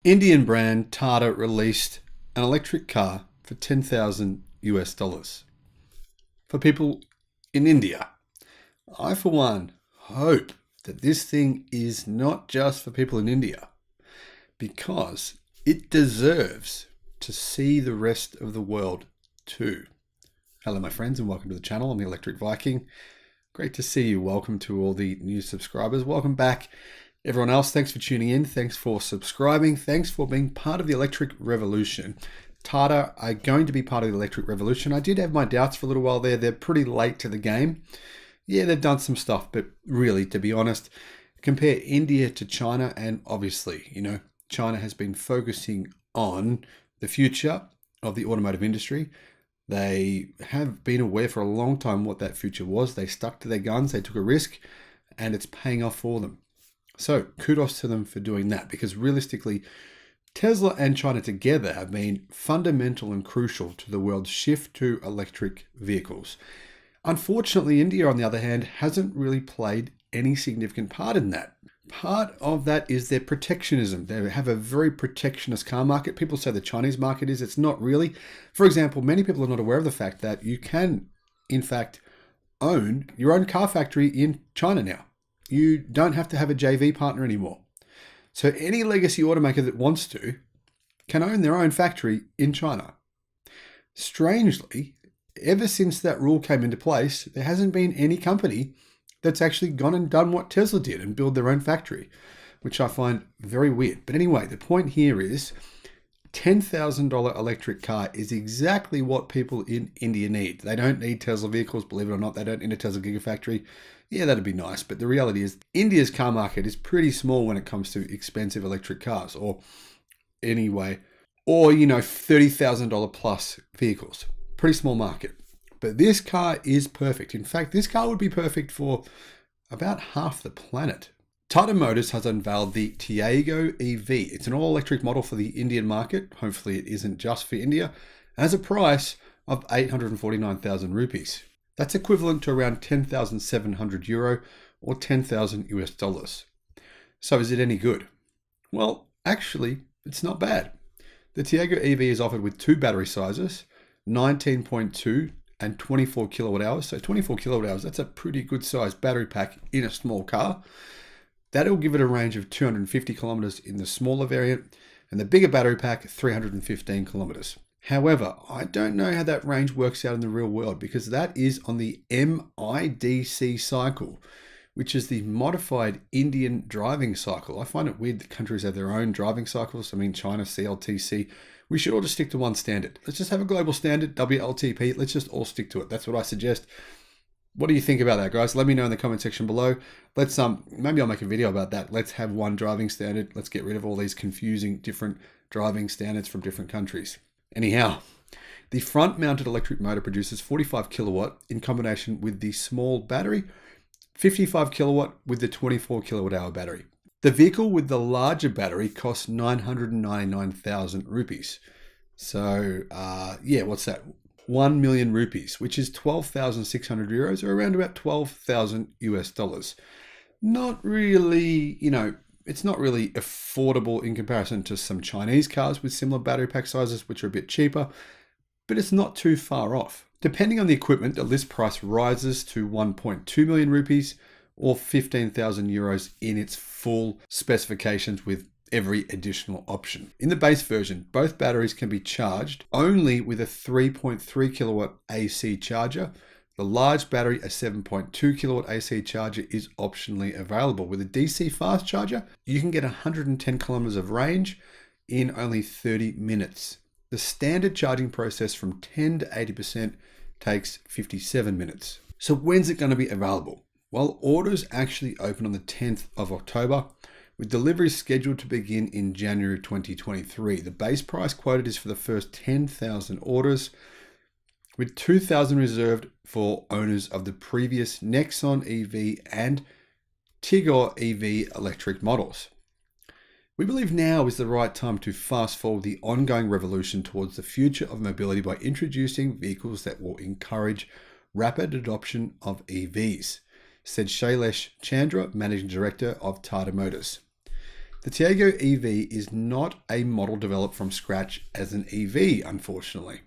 Indian brand Tata released an electric car for $10,000 for people in India. I, for one, hope that this thing is not just for people in India, because it deserves to see the rest of the world too. Hello, my friends, and welcome to the channel. I'm the Electric Viking. Great to see you. Welcome to all the new subscribers. Welcome back, everyone else. Thanks for tuning in. Thanks for subscribing. Thanks for being part of the electric revolution. Tata are going to be part of the electric revolution. I did have my doubts for a little while there. They're pretty late to the game. Yeah, they've done some stuff, but really, to be honest, compare India to China, and obviously, China has been focusing on the future of the automotive industry. They have been aware for a long time what that future was. They stuck to their guns, they took a risk, and it's paying off for them. So kudos to them for doing that, because realistically, Tesla and China together have been fundamental and crucial to the world's shift to electric vehicles. Unfortunately, India, on the other hand, hasn't really played any significant part in that. Part of that is their protectionism. They have a very protectionist car market. People say the Chinese market is. It's not really. For example, many people are not aware of the fact that you can, in fact, own your own car factory in China now. You don't have to have a JV partner anymore. So any legacy automaker that wants to can own their own factory in China. Strangely, ever since that rule came into place, there hasn't been any company that's actually gone and done what Tesla did and build their own factory, which I find very weird. But anyway, the point here is $10,000 electric car is exactly what people in India need. They don't need Tesla vehicles, believe it or not. They don't need a Tesla Gigafactory. Yeah, that'd be nice. But the reality is India's car market is pretty small when it comes to expensive electric cars, or $30,000 plus vehicles. Pretty small market. But this car is perfect. In fact, this car would be perfect for about half the planet. Tata Motors has unveiled the Tiago EV. It's an all-electric model for the Indian market. Hopefully it isn't just for India. Has a price of 849,000 rupees. That's equivalent to around 10,700 euro or $10,000. So is it any good? Well, actually, it's not bad. The Tiago EV is offered with two battery sizes, 19.2 and 24 kilowatt hours. So 24 kilowatt hours, that's a pretty good sized battery pack in a small car. That'll give it a range of 250 kilometers in the smaller variant, and the bigger battery pack, 315 kilometers. However, I don't know how that range works out in the real world, because that is on the MIDC cycle, which is the modified Indian driving cycle. I find it weird that countries have their own driving cycles. I mean, China, CLTC. We should all just stick to one standard. Let's just have a global standard, WLTP. Let's just all stick to it. That's what I suggest. What do you think about that, guys? Let me know in the comment section below. Let's maybe I'll make a video about that. Let's have one driving standard. Let's get rid of all these confusing different driving standards from different countries. Anyhow, the front-mounted electric motor produces 45 kilowatt in combination with the small battery, 55 kilowatt with the 24 kilowatt hour battery. The vehicle with the larger battery costs 999,000 rupees. So, what's that? 1 million rupees, which is 12,600 euros, or around about $12,000. Not really, it's not really affordable in comparison to some Chinese cars with similar battery pack sizes, which are a bit cheaper, but it's not too far off. Depending on the equipment, the list price rises to 1.2 million rupees or 15,000 euros in its full specifications with every additional option. In the base version, both batteries can be charged only with a 3.3 kilowatt AC charger. The large battery, a 7.2 kilowatt AC charger, is optionally available. With a DC fast charger, you can get 110 kilometers of range in only 30 minutes. The standard charging process from 10 to 80% takes 57 minutes. So when's it going to be available? Well, orders actually open on the 10th of October, with deliveries scheduled to begin in January 2023. The base price quoted is for the first 10,000 orders, with 2,000 reserved for owners of the previous Nexon EV and Tigor EV electric models. We believe now is the right time to fast forward the ongoing revolution towards the future of mobility by introducing vehicles that will encourage rapid adoption of EVs, said Shailesh Chandra, Managing Director of Tata Motors. The Tiago EV is not a model developed from scratch as an EV, unfortunately,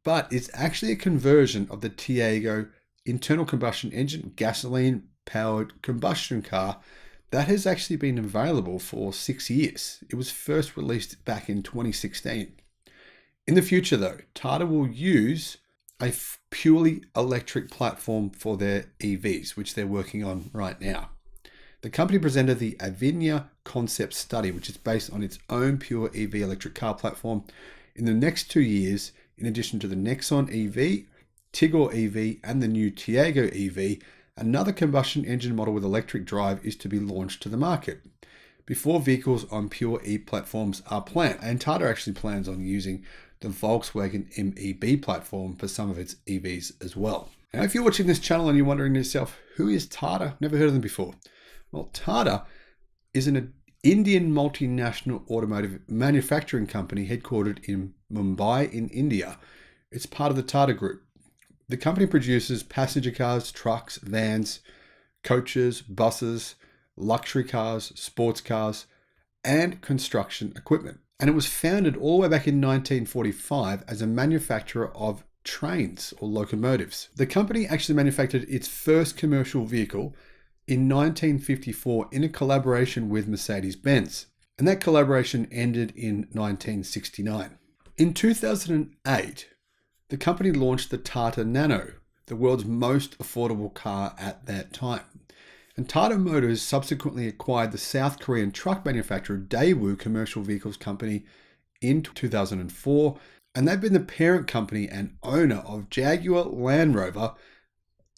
but it's actually a conversion of the Tiago internal combustion engine gasoline powered combustion car that has actually been available for 6 years. It was first released back in 2016. In the future though, Tata will use a purely electric platform for their EVs, which they're working on right now. The company presented the Avinia concept study, which is based on its own pure EV electric car platform. In the next 2 years, in addition to the Nexon EV, Tigor EV, and the new Tiago EV, another combustion engine model with electric drive is to be launched to the market. Before vehicles on pure E platforms are planned, and Tata actually plans on using the Volkswagen MEB platform for some of its EVs as well. Now, if you're watching this channel and you're wondering to yourself, who is Tata? Never heard of them before. Well, Tata is an Indian multinational automotive manufacturing company headquartered in Mumbai in India. It's part of the Tata Group. The company produces passenger cars, trucks, vans, coaches, buses, luxury cars, sports cars, and construction equipment. And it was founded all the way back in 1945 as a manufacturer of trains or locomotives. The company actually manufactured its first commercial vehicle in 1954 in a collaboration with Mercedes-Benz, and that collaboration ended in 1969. In 2008, the company launched the Tata Nano, the world's most affordable car at that time. And Tata Motors subsequently acquired the South Korean truck manufacturer Daewoo Commercial Vehicles Company in 2004, and they've been the parent company and owner of Jaguar Land Rover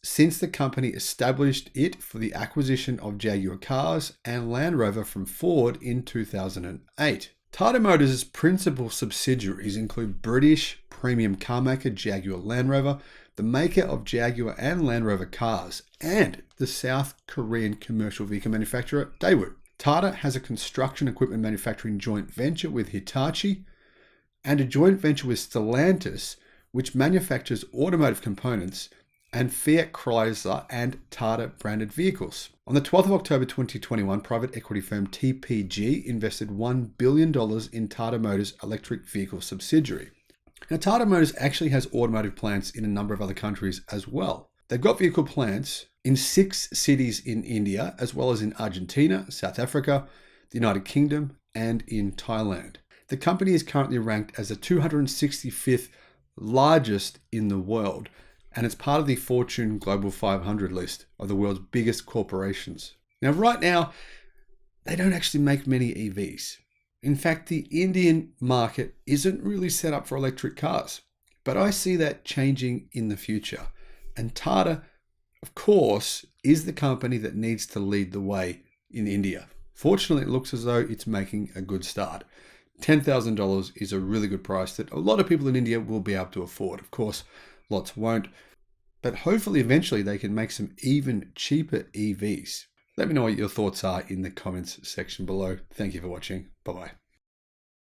since the company established it for the acquisition of Jaguar cars and Land Rover from Ford in 2008. Tata Motors' principal subsidiaries include British premium car maker Jaguar Land Rover, the maker of Jaguar and Land Rover cars, and the South Korean commercial vehicle manufacturer Daewoo. Tata has a construction equipment manufacturing joint venture with Hitachi and a joint venture with Stellantis, which manufactures automotive components and Fiat Chrysler and Tata branded vehicles. On the 12th of October 2021, private equity firm TPG invested $1 billion in Tata Motors' electric vehicle subsidiary. Now, Tata Motors actually has automotive plants in a number of other countries as well. They've got vehicle plants in 6 cities in India, as well as in Argentina, South Africa, the United Kingdom, and in Thailand. The company is currently ranked as the 265th largest in the world, and it's part of the Fortune Global 500 list of the world's biggest corporations. Now, right now, they don't actually make many EVs. In fact, the Indian market isn't really set up for electric cars, but I see that changing in the future. And Tata, of course, is the company that needs to lead the way in India. Fortunately, it looks as though it's making a good start. $10,000 is a really good price that a lot of people in India will be able to afford. Of course, lots won't, but hopefully eventually they can make some even cheaper EVs. Let me know what your thoughts are in the comments section below. Thank you for watching. Bye-bye.